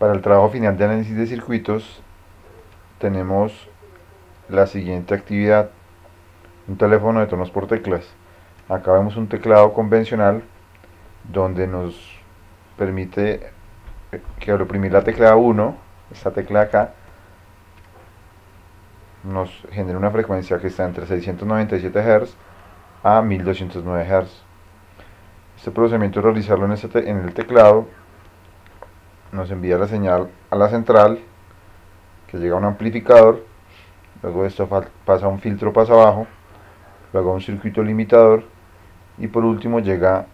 Para el trabajo final de análisis de circuitos tenemos la siguiente actividad: un teléfono de tonos por teclas. Acá vemos un teclado convencional donde nos permite que al oprimir la tecla 1, esta tecla de acá, nos genera una frecuencia que está entre 697 Hz a 1209 Hz. Este procedimiento, realizarlo en el teclado, nos envía la señal a la central, que llega a un amplificador. Luego de esto pasa a un filtro pasa abajo, luego a un circuito limitador y por último llega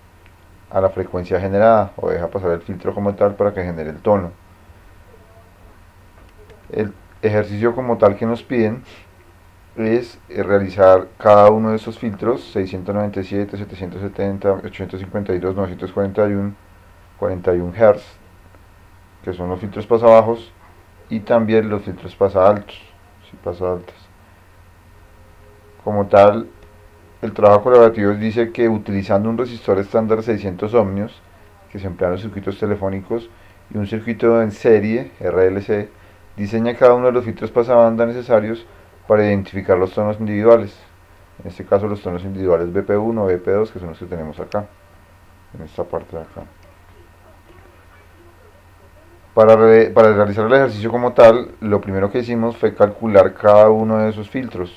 a la frecuencia generada, o deja pasar el filtro como tal para que genere el tono. El ejercicio como tal que nos piden es realizar cada uno de estos filtros: 697, 770, 852, 941, 41 Hz, que son los filtros pasabajos, y también los filtros pasaltos, pasaltas. Como tal, el trabajo colaborativo dice que utilizando un resistor estándar 600 ohmios que se emplea en los circuitos telefónicos y un circuito en serie RLC, diseña cada uno de los filtros pasabanda necesarios para identificar los tonos individuales. En este caso los tonos individuales BP1, BP2, que son los que tenemos acá, en esta parte de acá. Para realizar el ejercicio como tal, lo primero que hicimos fue calcular cada uno de esos filtros.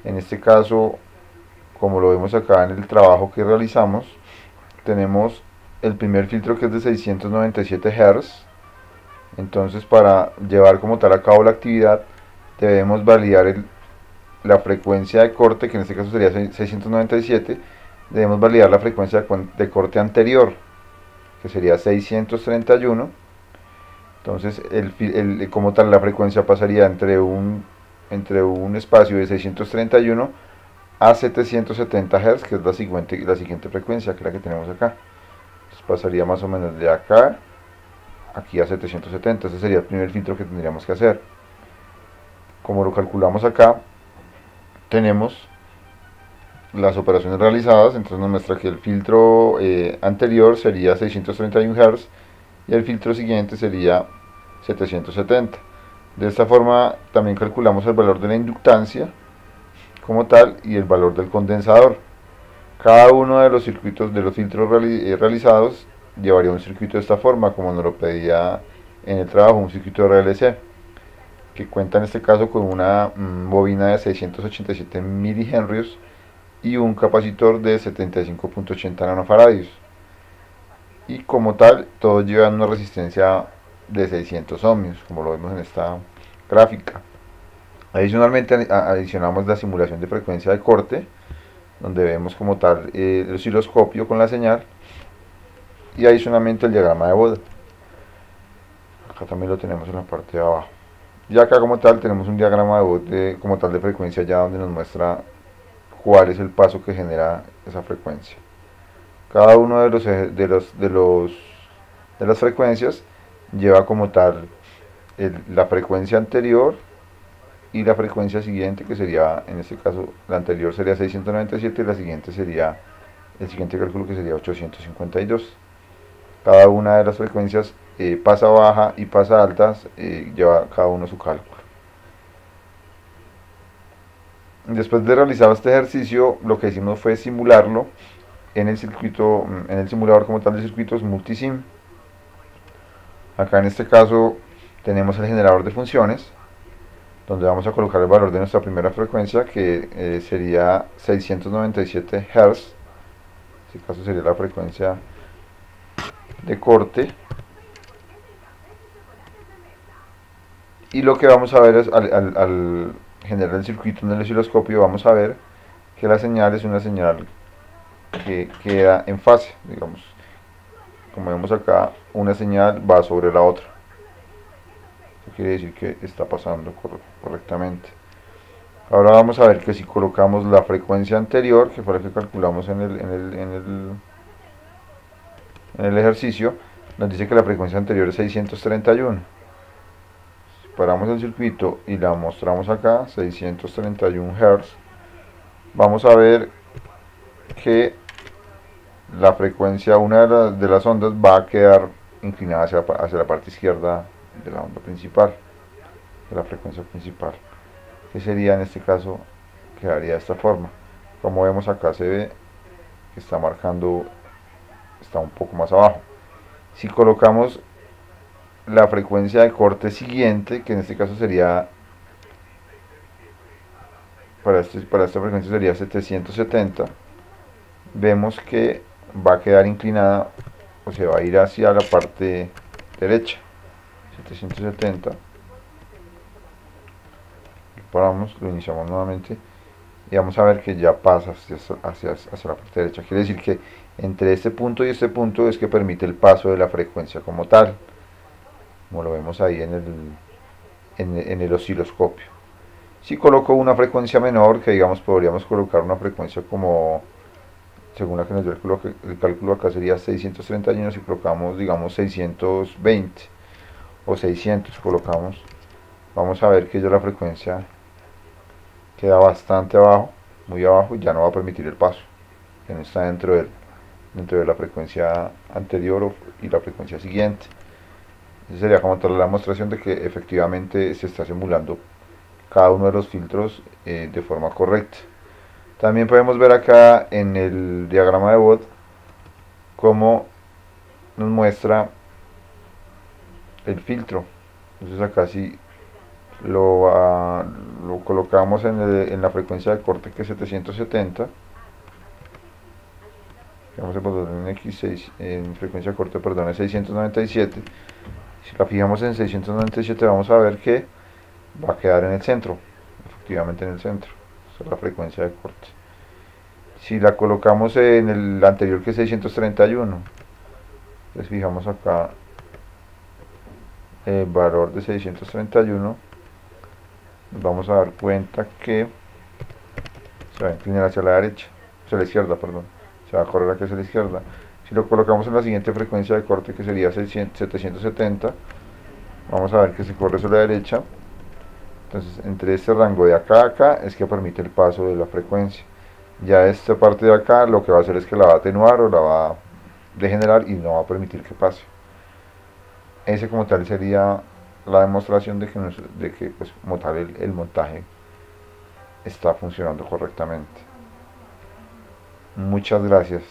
En este caso, como lo vemos acá en el trabajo que realizamos, tenemos el primer filtro, que es de 697 Hz. Entonces, para llevar como tal a cabo la actividad, debemos validar la frecuencia de corte, que en este caso sería 697. Debemos validar la frecuencia de corte anterior, que sería 631. Entonces, como tal, la frecuencia pasaría entre un espacio de 631 a 770 Hz, que es la siguiente frecuencia, que es la que tenemos acá. Entonces pasaría más o menos de acá aquí a 770. Ese sería el primer filtro que tendríamos que hacer. Como lo calculamos acá, tenemos las operaciones realizadas. Entonces nos muestra que el filtro anterior sería 631 Hz y el filtro siguiente sería 770. De esta forma también calculamos el valor de la inductancia como tal y el valor del condensador. Cada uno de los circuitos de los filtros realizados llevaría un circuito de esta forma, como nos lo pedía en el trabajo, un circuito RLC, que cuenta en este caso con una bobina de 687 milihenrios y un capacitor de 75.80 nanofaradios. Y como tal, todos llevan una resistencia de 600 ohmios, como lo vemos en esta gráfica. Adicionalmente, adicionamos la simulación de frecuencia de corte, donde vemos como tal el osciloscopio con la señal, y adicionalmente el diagrama de Bode. Acá también lo tenemos en la parte de abajo. Y acá como tal tenemos un diagrama de Bode como tal de frecuencia, ya donde nos muestra cuál es el paso que genera esa frecuencia. Cada uno de las frecuencias lleva como tal la frecuencia anterior y la frecuencia siguiente, que sería, en este caso, la anterior sería 697 y la siguiente sería, el siguiente cálculo, que sería 852. Cada una de las frecuencias pasa baja y pasa altas, lleva cada uno su cálculo. Después de realizar este ejercicio, lo que hicimos fue simularlo en el simulador como tal de circuitos Multisim. Acá en este caso tenemos el generador de funciones, donde vamos a colocar el valor de nuestra primera frecuencia, que sería 697 Hz. En este caso sería la frecuencia de corte. Y lo que vamos a ver es, al generar el circuito en el osciloscopio, vamos a ver que la señal es una señal que queda en fase, digamos. Como vemos acá, una señal va sobre la otra. Eso quiere decir que está pasando correctamente. Ahora vamos a ver que si colocamos la frecuencia anterior, que fue la que calculamos en el ejercicio, nos dice que la frecuencia anterior es 631. Si paramos el circuito y la mostramos acá, 631 Hz, vamos a ver que la frecuencia, una de las ondas, va a quedar inclinada hacia la parte izquierda de la onda principal, de la frecuencia principal, que sería en este caso, quedaría de esta forma. Como vemos acá se ve que está marcando, está un poco más abajo. Si colocamos la frecuencia de corte siguiente, que en este caso sería, para esta frecuencia sería 770, vemos que va a quedar inclinada o se va a ir hacia la parte derecha. 770, lo paramos, lo iniciamos nuevamente y vamos a ver que ya pasa hacia la parte derecha. Quiere decir que entre este punto y este punto es que permite el paso de la frecuencia como tal, como lo vemos ahí en el osciloscopio. Si coloco una frecuencia menor, que digamos podríamos colocar una frecuencia como, según la que nos dio el cálculo acá sería 631, si colocamos digamos 620 o 600 colocamos, vamos a ver que ya la frecuencia queda bastante abajo, muy abajo, y ya no va a permitir el paso, que no está dentro de la frecuencia anterior y la frecuencia siguiente. Esa sería como tal la demostración de que efectivamente se está simulando cada uno de los filtros de forma correcta. También podemos ver acá en el diagrama de Bode cómo nos muestra el filtro. Entonces acá si lo colocamos en la frecuencia de corte, que es 770, digamos el botón en X6, en frecuencia de corte, perdón, es 697. Si la fijamos en 697 vamos a ver que va a quedar en el centro, efectivamente en el centro. Esa es la frecuencia de corte. Si la colocamos en el anterior, que es 631, les fijamos acá el valor de 631, nos vamos a dar cuenta que se va a inclinar hacia la derecha, hacia la izquierda, perdón, se va a correr aquí hacia la izquierda. Si lo colocamos en la siguiente frecuencia de corte, que sería 770, vamos a ver que se corre hacia la derecha. Entonces entre este rango de acá a acá es que permite el paso de la frecuencia. Ya esta parte de acá lo que va a hacer es que la va a atenuar o la va a degenerar y no va a permitir que pase. Ese como tal sería la demostración de que pues, como tal el montaje está funcionando correctamente. Muchas gracias.